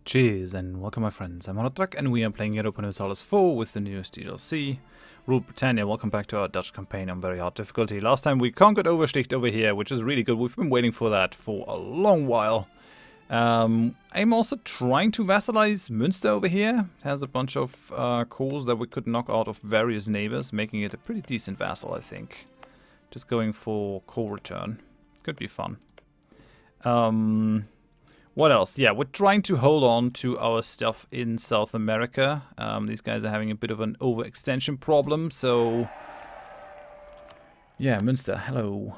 Cheers and welcome my friends, I'm Drak and we are playing Europa Universalis IV with the newest DLC. Ruled Britannia, welcome back to our Dutch campaign on very hard difficulty. Last time we conquered Oversticht over here, which is really good. We've been waiting for that for a long while. I'm also trying to vassalize Münster over here. It has a bunch of cores that we could knock out of various neighbors, making it a pretty decent vassal, I think. Just going for core return. Could be fun. What else? Yeah, we're trying to hold on to our stuff in South America. These guys are having a bit of an overextension problem, so... Yeah, Münster, hello.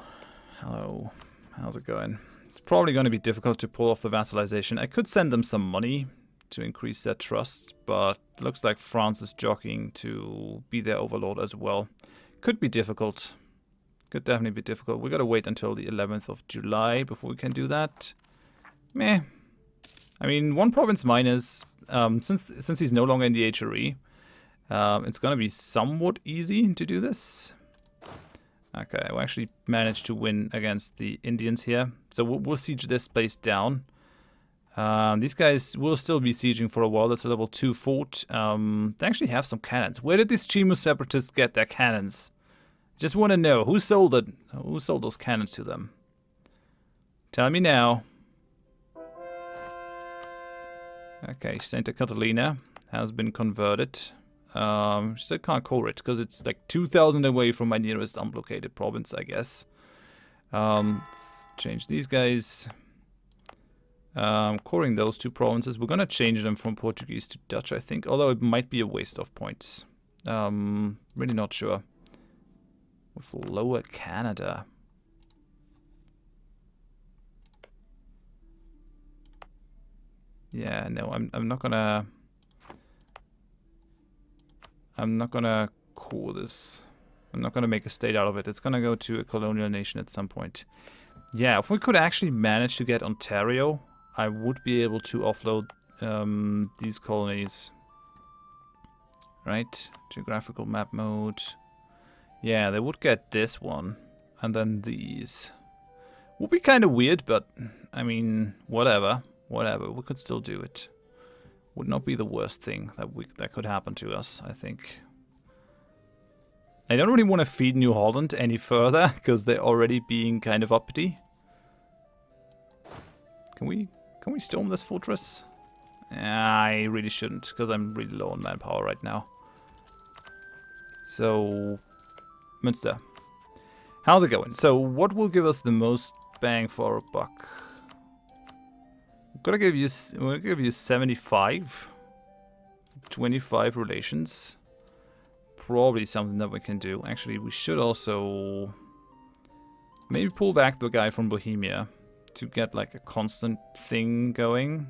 Hello. How's it going? It's probably going to be difficult to pull off the vassalization. I could send them some money to increase their trust, but looks like France is jockeying to be their overlord as well. Could be difficult. Could definitely be difficult. We gotta wait until the 11th of July before we can do that. Meh. I mean, one province minus, since he's no longer in the HRE, it's gonna be somewhat easy to do this. Okay, we actually managed to win against the Indians here, so we'll siege this place down. These guys will still be sieging for a while. That's a level 2 fort. They actually have some cannons. Where did these Chimu separatists get their cannons? Just want to know who sold it. Who sold those cannons to them? Tell me now. Okay, Santa Catalina has been converted. Still can't core it because it's like 2,000 away from my nearest unblockaded province, I guess. Let's change these guys. Coring those two provinces. We're gonna change them from Portuguese to Dutch, I think. Although it might be a waste of points. Really not sure. With Lower Canada. Yeah, no, I'm not gonna core this. I'm not gonna make a state out of it. It's gonna go to a colonial nation at some point. Yeah, if we could actually manage to get Ontario, I would be able to offload these colonies. Right? Geographical map mode. Yeah, they would get this one, and then these. Would be kind of weird, but I mean, whatever. Whatever, we could still do it. Would not be the worst thing that could happen to us, I think. I don't really want to feed New Holland any further, because they're already being kind of uppity. Can we storm this fortress? I really shouldn't, because I'm really low on manpower right now. So, Münster. How's it going? So, what will give us the most bang for our buck? We'll give you 75, 25 relations. Probably something that we can do. Actually, we should also maybe pull back the guy from Bohemia to get like a constant thing going.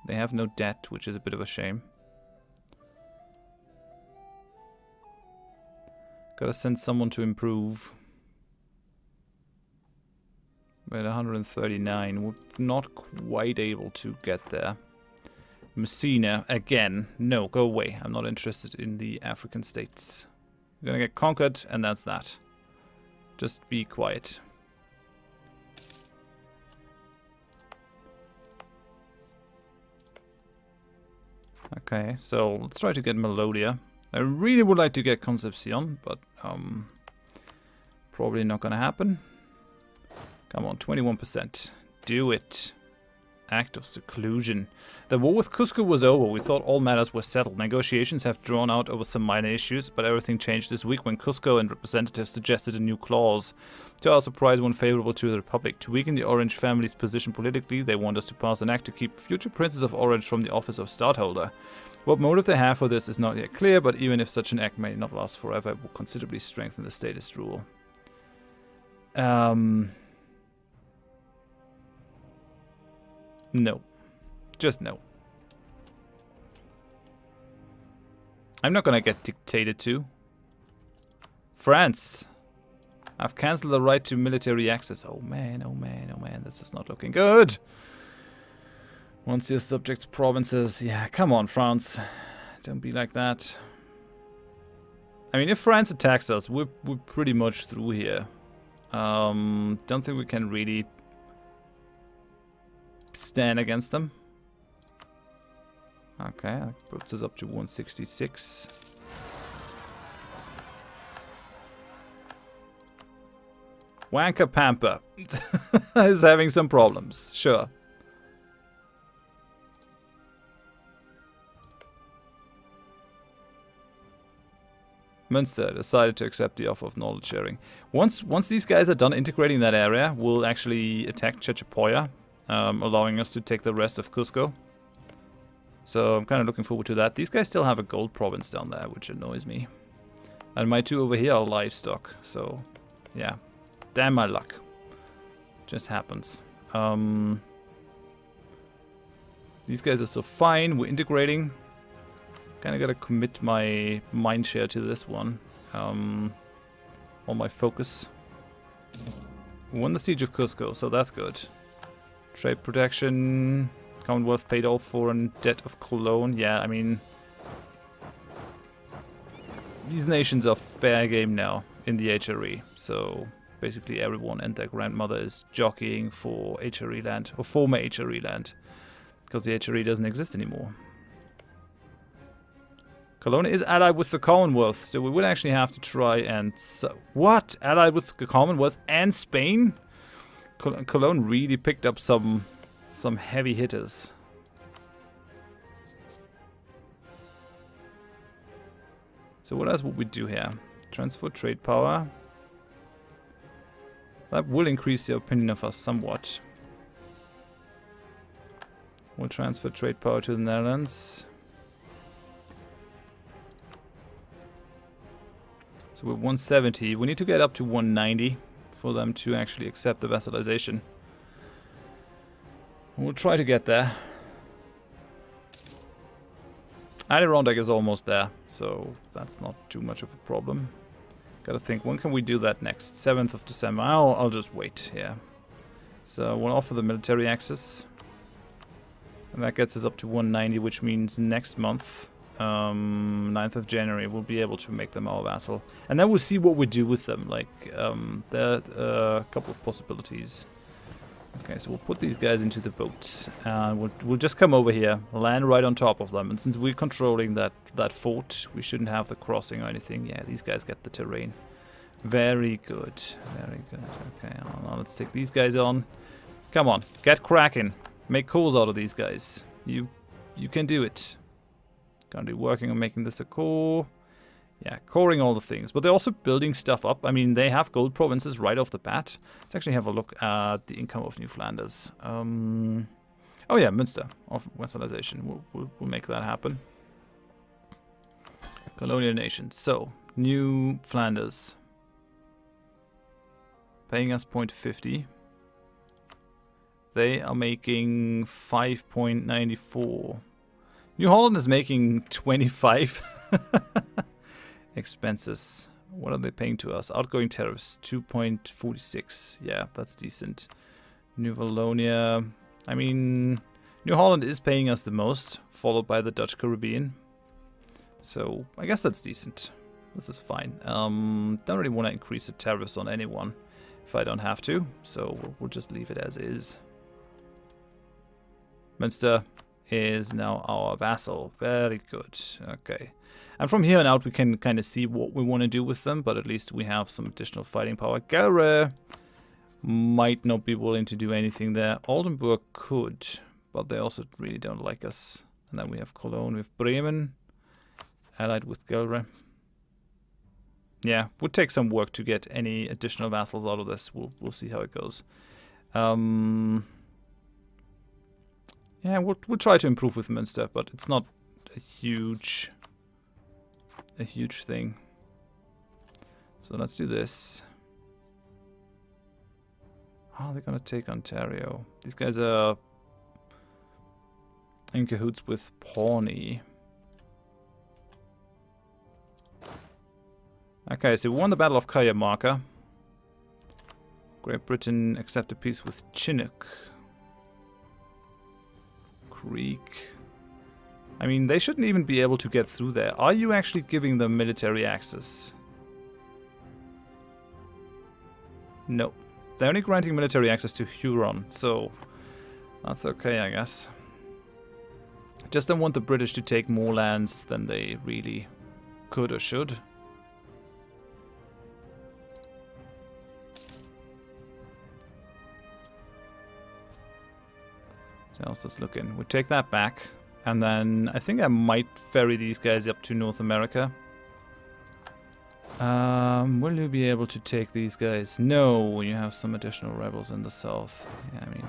They have no debt, which is a bit of a shame. Gotta send someone to improve. We're at 139. We're not quite able to get there. Messina, again. No, go away. I'm not interested in the African states. We're gonna get conquered, and that's that. Just be quiet. Okay, so let's try to get Melodia. I really would like to get Concepcion, but probably not gonna happen. Come on, 21%. Do it. Act of seclusion. The war with Cusco was over. We thought all matters were settled. Negotiations have drawn out over some minor issues, but everything changed this week when Cusco and representatives suggested a new clause. To our surprise, one favorable to the Republic. To weaken the Orange family's position politically, they want us to pass an act to keep future princes of Orange from the office of stadtholder. What motive they have for this is not yet clear, but even if such an act may not last forever, it will considerably strengthen the statist rule. No. Just no. I'm not gonna get dictated to. France. I've cancelled the right to military access. Oh man, oh man, oh man. This is not looking good. Once your subjects' provinces. Yeah, come on, France. Don't be like that. I mean, if France attacks us, we're pretty much through here. Don't think we can really stand against them. Okay, that puts us up to 166. Wanker Pamper is having some problems, sure. Münster decided to accept the offer of knowledge sharing. Once these guys are done integrating that area, we'll actually attack Chachapoya, allowing us to take the rest of Cusco. So I'm kind of looking forward to that. These guys still have a gold province down there, which annoys me. And my two over here are livestock, so yeah. Damn my luck. Just happens. These guys are still fine. We're integrating. Kind of gotta commit my mind share to this one. All my focus. We won the Siege of Cusco, so that's good. Trade protection. Commonwealth paid all foreign debt of Cologne. Yeah, I mean... these nations are fair game now in the HRE, so... basically everyone and their grandmother is jockeying for HRE land, or former HRE land, because the HRE doesn't exist anymore. Cologne is allied with the Commonwealth, so we would actually have to try and... what? Allied with the Commonwealth and Spain? Cologne really picked up some heavy hitters. So what else would we do here? Transfer trade power. That will increase the opinion of us somewhat. We'll transfer trade power to the Netherlands. So we're 170. We need to get up to 190 for them to actually accept the vassalization. We'll try to get there. Adirondack is almost there, so that's not too much of a problem. Gotta think, when can we do that next? 7th of December. I'll just wait, yeah. So we'll offer the military access. And that gets us up to 190, which means next month, 9th of January, we'll be able to make them our vassal. And then we'll see what we do with them. Like, there are a couple of possibilities. Okay, so we'll put these guys into the boat. And we'll just come over here, land right on top of them. And since we're controlling that fort, we shouldn't have the crossing or anything. Yeah, these guys get the terrain. Very good. Very good. Okay, now let's take these guys on. Come on, get cracking. Make calls out of these guys. You can do it. Currently working on making this a core. Yeah, coring all the things. But they're also building stuff up. I mean, they have gold provinces right off the bat. Let's actually have a look at the income of New Flanders. Oh yeah, Münster of Westernization. We'll make that happen. Colonial nations. So, New Flanders. Paying us 0.50. They are making 5.94. New Holland is making 25. Expenses. What are they paying to us? Outgoing tariffs, 2.46. Yeah, that's decent. New Wallonia. I mean, New Holland is paying us the most, followed by the Dutch Caribbean. So, I guess that's decent. This is fine. Don't really want to increase the tariffs on anyone if I don't have to. So, we'll just leave it as is. Münster is now our vassal. Very good. Okay. And from here on out, we can kind of see what we want to do with them, but at least we have some additional fighting power. Galre might not be willing to do anything there. Oldenburg could, but they also really don't like us. And then we have Cologne, we have Bremen, allied with Galre. Yeah, would take some work to get any additional vassals out of this. We'll see how it goes. Yeah, we'll try to improve with Münster, but it's not a huge thing. So let's do this. Oh, they're gonna take Ontario. These guys are in cahoots with Pawnee. Okay, so we won the Battle of Cajamarca. Great Britain accepted peace with Chinook. Creek. I mean, they shouldn't even be able to get through there. Are you actually giving them military access? No. They're only granting military access to Huron, so that's okay, I guess. Just don't want the British to take more lands than they really could or should. So how's this looking? We take that back. And then I think I might ferry these guys up to North America. Will you be able to take these guys? No, you have some additional rebels in the south. Yeah, I mean,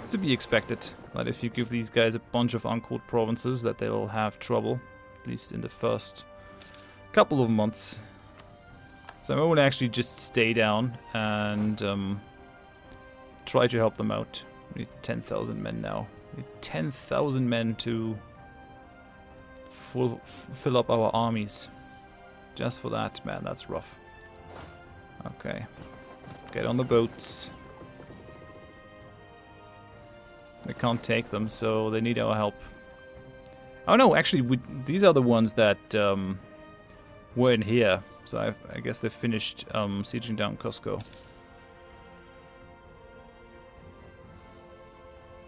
it's to be expected that if you give these guys a bunch of uncalled provinces that they'll have trouble, at least in the first couple of months. So I will actually just stay down and try to help them out. We need 10,000 men now. We need 10,000 men to fill up our armies. Just for that, man, that's rough. Okay. Get on the boats. They can't take them, so they need our help. Oh no, actually, these are the ones that were in here. So I guess they finished sieging down Cusco.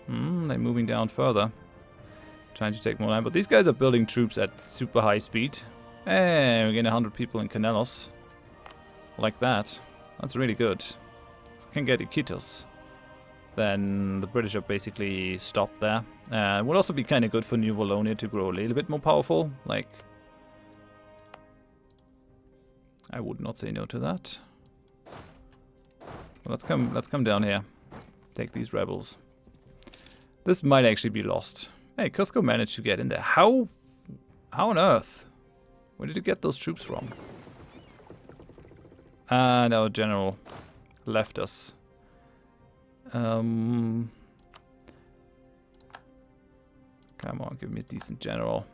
They're moving down further. Trying to take more land, but these guys are building troops at super high speed. Hey, we're getting 100 people in Canelos. Like that. That's really good. If we can get Iquitos, then the British are basically stopped there. It would also be kind of good for New Wallonia to grow a little bit more powerful. Like, I would not say no to that. Well, let's come down here. Take these rebels. This might actually be lost. Hey, Cusco managed to get in there. How on earth? Where did you get those troops from? And our general left us. Come on, give me a decent general.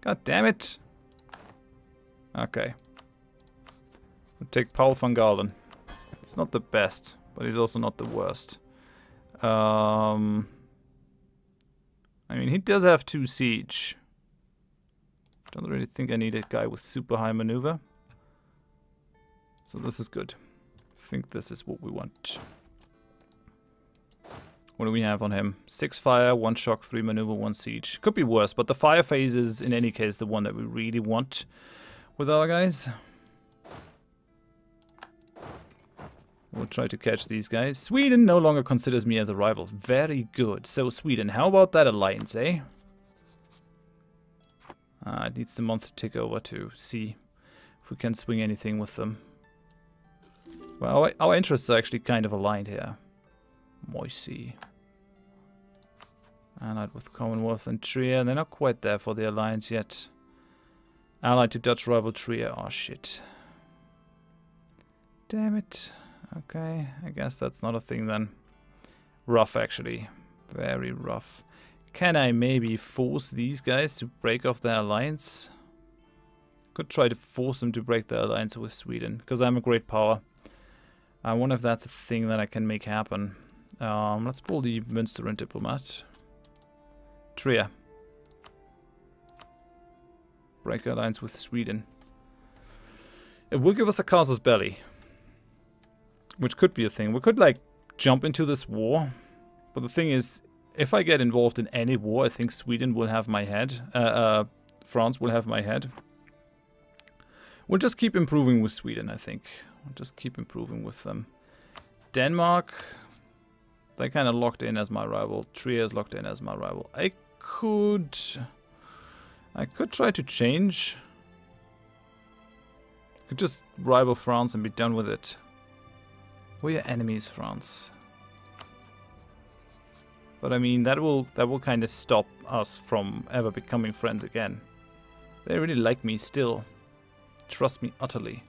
God damn it! Okay. We'll take Paul van Galen. It's not the best, but it's also not the worst. I mean, he does have 2 siege. Don't really think I need a guy with super high maneuver. So this is good. I think this is what we want. What do we have on him? 6 fire, 1 shock, 3 maneuver, 1 siege. Could be worse, but the fire phase is in any case the one that we really want with our guys. We'll try to catch these guys. Sweden no longer considers me as a rival. Very good. So Sweden, how about that alliance, eh? It needs the month to tick over to see if we can swing anything with them. Well, our interests are actually kind of aligned here. Moissy. Allied with Commonwealth and Trier. They're not quite there for the alliance yet. Allied to Dutch rival Trier. Oh, shit. Damn it. Okay, I guess that's not a thing then. Rough, actually. Very rough. Can I maybe force these guys to break off their alliance? Could try to force them to break their alliance with Sweden, because I'm a great power. I wonder if that's a thing that I can make happen. Let's pull the Münster and Diplomat. Trier. Break alliance with Sweden. It will give us a casus belli. Which could be a thing. We could, like, jump into this war. But the thing is, if I get involved in any war, I think Sweden will have my head. France will have my head. We'll just keep improving with Sweden, I think. We'll just keep improving with them. Denmark, they kind of locked in as my rival. Trier is locked in as my rival. I could try to change. I could just rival France and be done with it. We're your enemies, France. But I mean, that will kind of stop us from ever becoming friends again. They really like me still. Trust me utterly.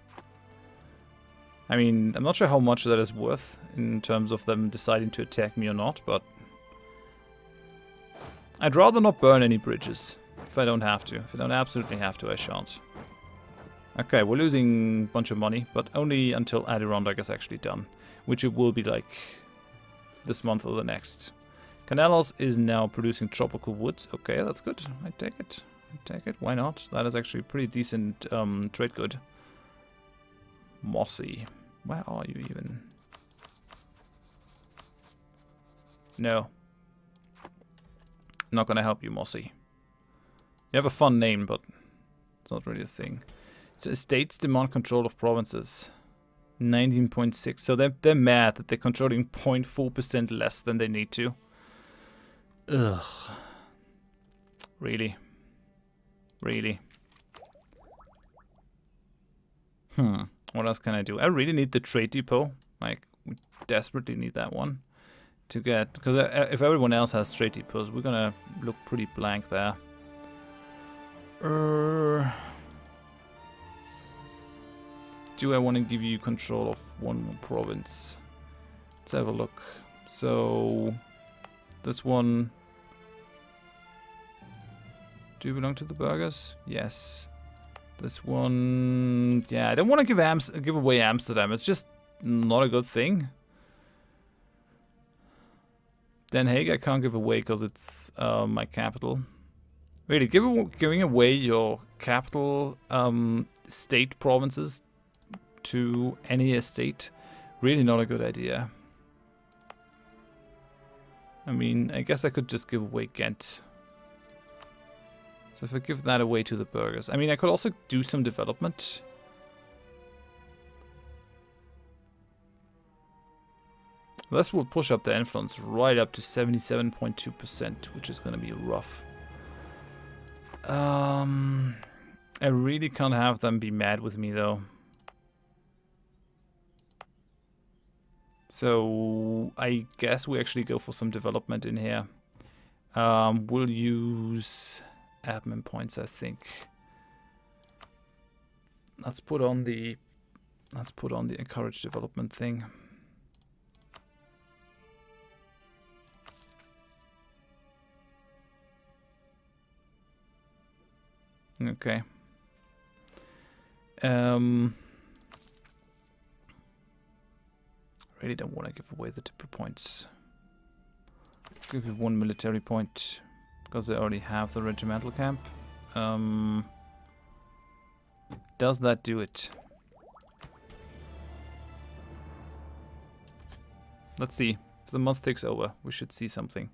I mean, I'm not sure how much that is worth in terms of them deciding to attack me or not, but I'd rather not burn any bridges if I don't have to. If I don't absolutely have to, I shan't. Okay, we're losing a bunch of money, but only until Adirondack is actually done, which it will be like this month or the next. Canelos is now producing tropical woods. Okay, that's good. I take it. I take it. Why not? That is actually a pretty decent trade good. Mossy. Where are you even? No. Not gonna help you, Mossy. You have a fun name, but it's not really a thing. So estates demand control of provinces. 19.6. So they're mad that they're controlling 0.4% less than they need to. Ugh. Really? Really? What else can I do? I really need the trade depot. Like, we desperately need that one to get, because if everyone else has trade depots, we're gonna look pretty blank there. Do I want to give you control of one more province? Let's have a look. So, this one. Do you belong to the burghers? Yes. This one. Yeah, I don't want to give away Amsterdam. It's just not a good thing. Den Haag I can't give away because it's my capital. Really, giving away your capital state provinces to any estate, really not a good idea. I mean, I guess I could just give away Ghent. So if I give that away to the burghers, I mean, I could also do some development. This will push up the influence right up to 77.2%, which is going to be rough. I really can't have them be mad with me, though. So I guess we actually go for some development in here. We'll use admin points, I think. Let's put on the encourage development thing. Okay. Really don't want to give away the tipper points. Give you 1 military point because they already have the regimental camp. Does that do it? Let's see. If the month takes over, we should see something.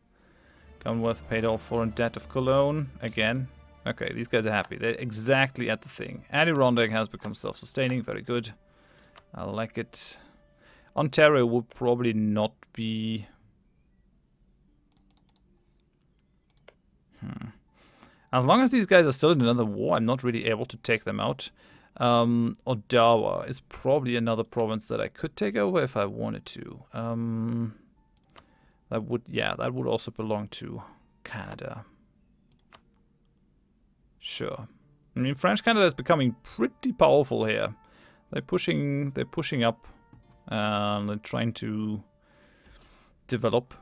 Commonwealth paid all foreign debt of Cologne again. Okay, these guys are happy. They're exactly at the thing. Adirondack has become self-sustaining. Very good. I like it. Ontario will probably not be... As long as these guys are still in another war, I'm not really able to take them out. Ottawa is probably another province that I could take over if I wanted to. That would also belong to Canada. Sure. I mean, French Canada is becoming pretty powerful here. They're pushing up. They're trying to develop.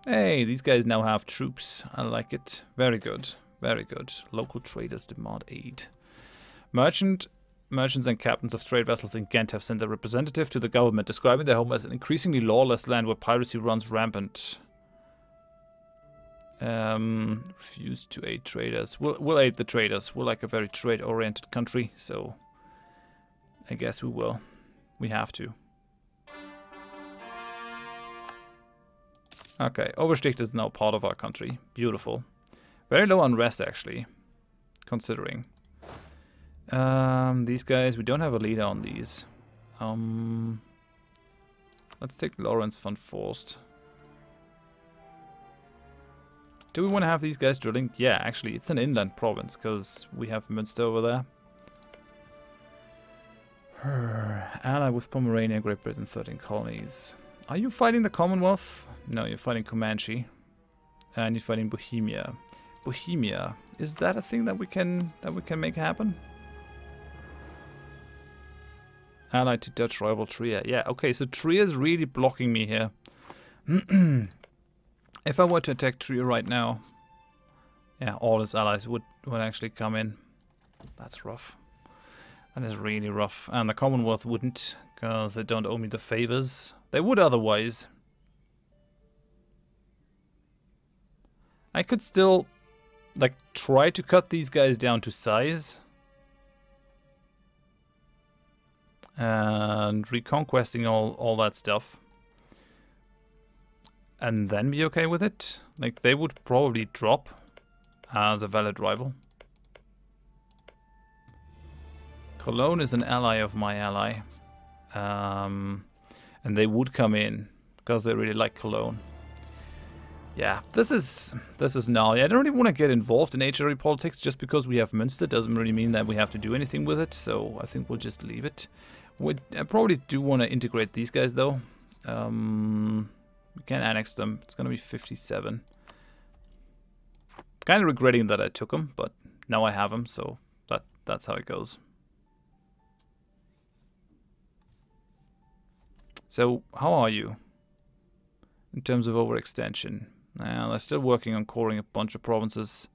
Hey, these guys now have troops. I like it. Very good. Very good. Local traders demand aid. Merchants and captains of trade vessels in Ghent have sent a representative to the government, describing their home as an increasingly lawless land where piracy runs rampant. Refuse to aid traders. We'll aid the traders. We're like a very trade-oriented country, so I guess we will. We have to. Okay, Oversticht is now part of our country. Beautiful. Very low unrest, actually, considering. These guys, we don't have a leader on these. Let's take Lawrence von Forst. Do we want to have these guys drilling? Yeah, actually, it's an inland province, because we have Münster over there. Ally with Pomerania, Great Britain, 13 colonies. Are you fighting the Commonwealth? No, you're fighting Comanche. And you're fighting Bohemia. Bohemia, is that a thing that we can make happen? Allied to Dutch rival Trier. Yeah, okay, so Trier is really blocking me here. If I were to attack Trier right now, yeah, all his allies would actually come in. That's rough. That is really rough. And the Commonwealth wouldn't, because they don't owe me the favors. They would otherwise. I could still, like, try to cut these guys down to size. And reconquesting all that stuff. and then be okay with it. Like, they would probably drop as a valid rival. Cologne is an ally of my ally. And they would come in because they really like Cologne. Yeah, this is gnarly. I don't really want to get involved in HRE politics. Just because we have Münster doesn't really mean that we have to do anything with it. So I think we'll just leave it. I probably do want to integrate these guys though. We can annex them. It's going to be 57. Kind of regretting that I took them, but now I have them, so that's how it goes. So, how are you in terms of overextension? They're still working on coring a bunch of provinces.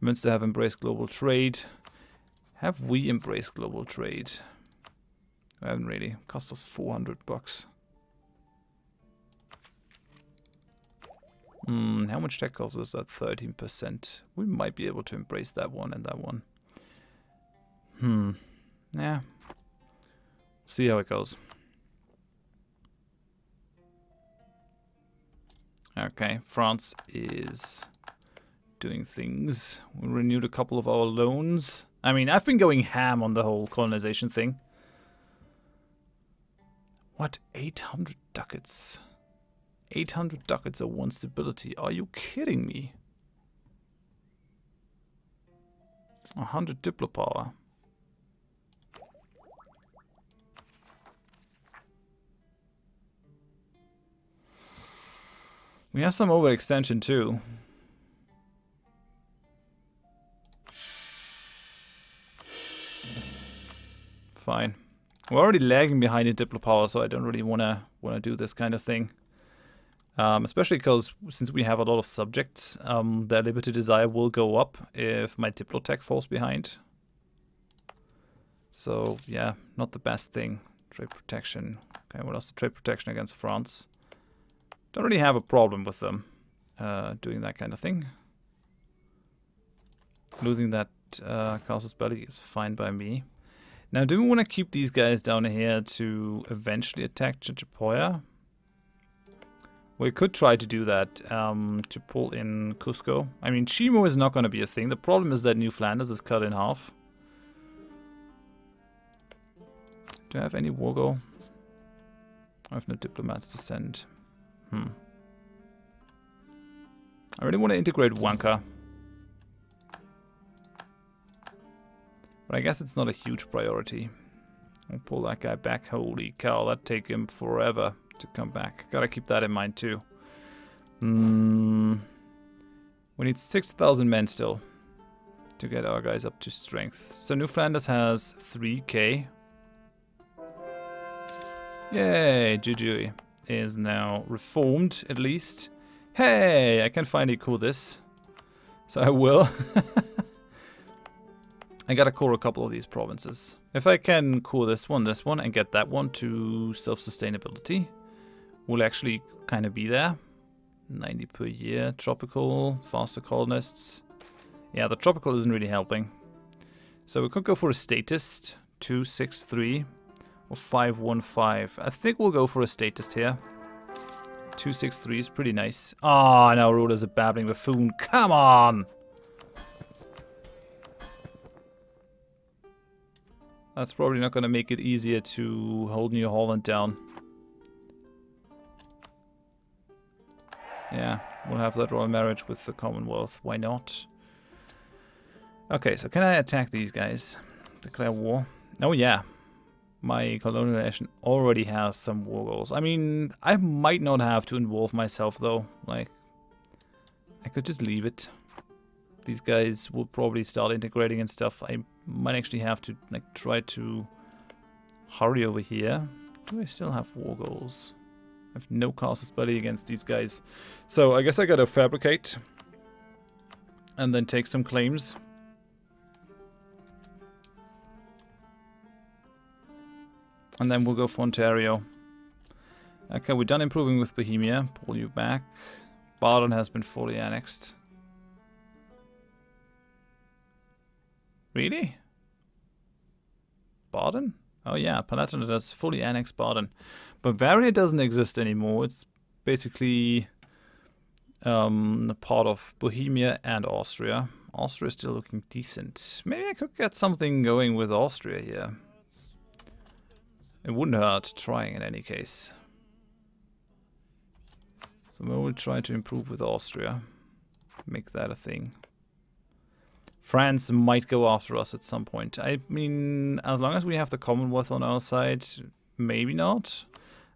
Münster have embraced global trade. Have we embraced global trade? We haven't really. Cost us 400 bucks. How much tech cost us that? 13%. We might be able to embrace that one and that one. Yeah. See how it goes. Okay, France is doing things. We renewed a couple of our loans. I mean, I've been going ham on the whole colonization thing. What? 800 ducats? 800 ducats of 1 stability. Are you kidding me? 100 diplo power. We have some overextension too. Fine. We're already lagging behind in diplo power, so I don't really wanna do this kind of thing. Especially because since we have a lot of subjects, their liberty desire will go up if my diplotech falls behind. So yeah, not the best thing. Trade protection. Okay, what else? Trade protection against France. Don't really have a problem with them doing that kind of thing. Losing that casus belli is fine by me. Now, do we want to keep these guys down here to eventually attack Chichipoya? We could try to do that to pull in Cusco. I mean, Chimo is not going to be a thing. The problem is that New Flanders is cut in half. Do I have any war goal? I have no diplomats to send. I really want to integrate Wanka. But I guess it's not a huge priority. I'll pull that guy back. Holy cow, that'd take him forever to come back. Gotta keep that in mind too. We need 6,000 men still to get our guys up to strength. So New Flanders has 3k. Yay, Juju is now reformed, at least. Hey, I can finally core this. So I will. I gotta core a couple of these provinces. If I can core this one, and get that one to self-sustainability, we'll actually kind of be there. 90 per year. Tropical, faster colonists. Yeah, the tropical isn't really helping. So we could go for a statist. 263. Or 515. I think we'll go for a statist here. 263 is pretty nice. Ah, now Ruler's a babbling buffoon. Come on! That's probably not going to make it easier to hold New Holland down. Yeah, we'll have that royal marriage with the Commonwealth. Why not? Okay, so can I attack these guys? Declare war? Oh yeah. My colonial nation already has some war goals. I mean, I might not have to involve myself though. Like, I could just leave it. These guys will probably start integrating and stuff. I might actually have to like try to hurry over here. Do I still have war goals? I have no casus belli against these guys. So I guess I gotta fabricate and then take some claims. And then we'll go for Ontario. Okay, we're done improving with Bohemia. Pull you back. Baden has been fully annexed. Really? Baden? Oh yeah, Palatinate has fully annexed Baden. Bavaria doesn't exist anymore. It's basically part of Bohemia and Austria. Austria is still looking decent. Maybe I could get something going with Austria here. It wouldn't hurt trying in any case. So we will try to improve with Austria. Make that a thing. France might go after us at some point. I mean, as long as we have the Commonwealth on our side, maybe not.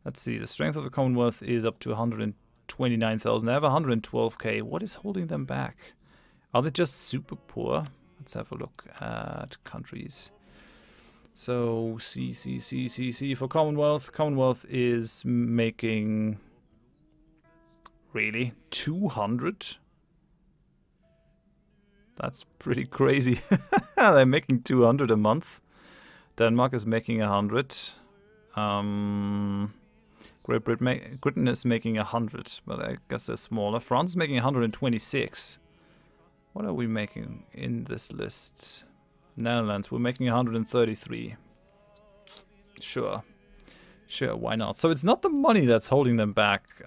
Let's see, the strength of the Commonwealth is up to 129,000. They have 112k. What is holding them back? Are they just super poor? Let's have a look at countries. So, C for Commonwealth. Commonwealth is making... Really? 200? That's pretty crazy. They're making 200 a month. Denmark is making 100. Great Britain is making 100, but I guess they're smaller. France is making 126. What are we making in this list? Netherlands, we're making 133. Sure. Sure, why not? So it's not the money that's holding them back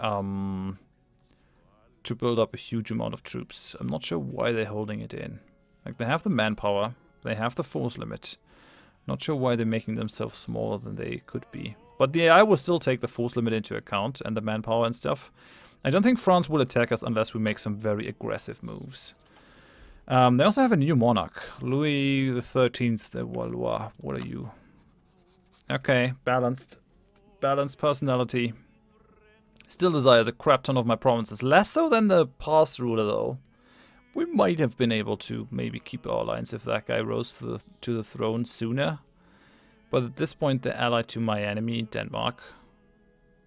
to build up a huge amount of troops. I'm not sure why they're holding it in. Like, they have the manpower, they have the force limit. Not sure why they're making themselves smaller than they could be. But yeah, I will still take the force limit into account and the manpower and stuff. I don't think France will attack us unless we make some very aggressive moves. They also have a new monarch, Louis XIII de Valois. What are you? Okay, balanced. Balanced personality. Still desires a crap ton of my provinces. Less so than the past ruler, though. We might have been able to maybe keep our alliance if that guy rose to the throne sooner. But at this point, they're allied to my enemy, Denmark.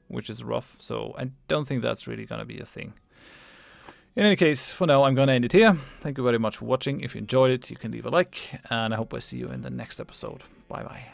Which is rough, so I don't think that's really going to be a thing. In any case, for now, I'm going to end it here. Thank you very much for watching. If you enjoyed it, you can leave a like. And I hope I see you in the next episode. Bye-bye.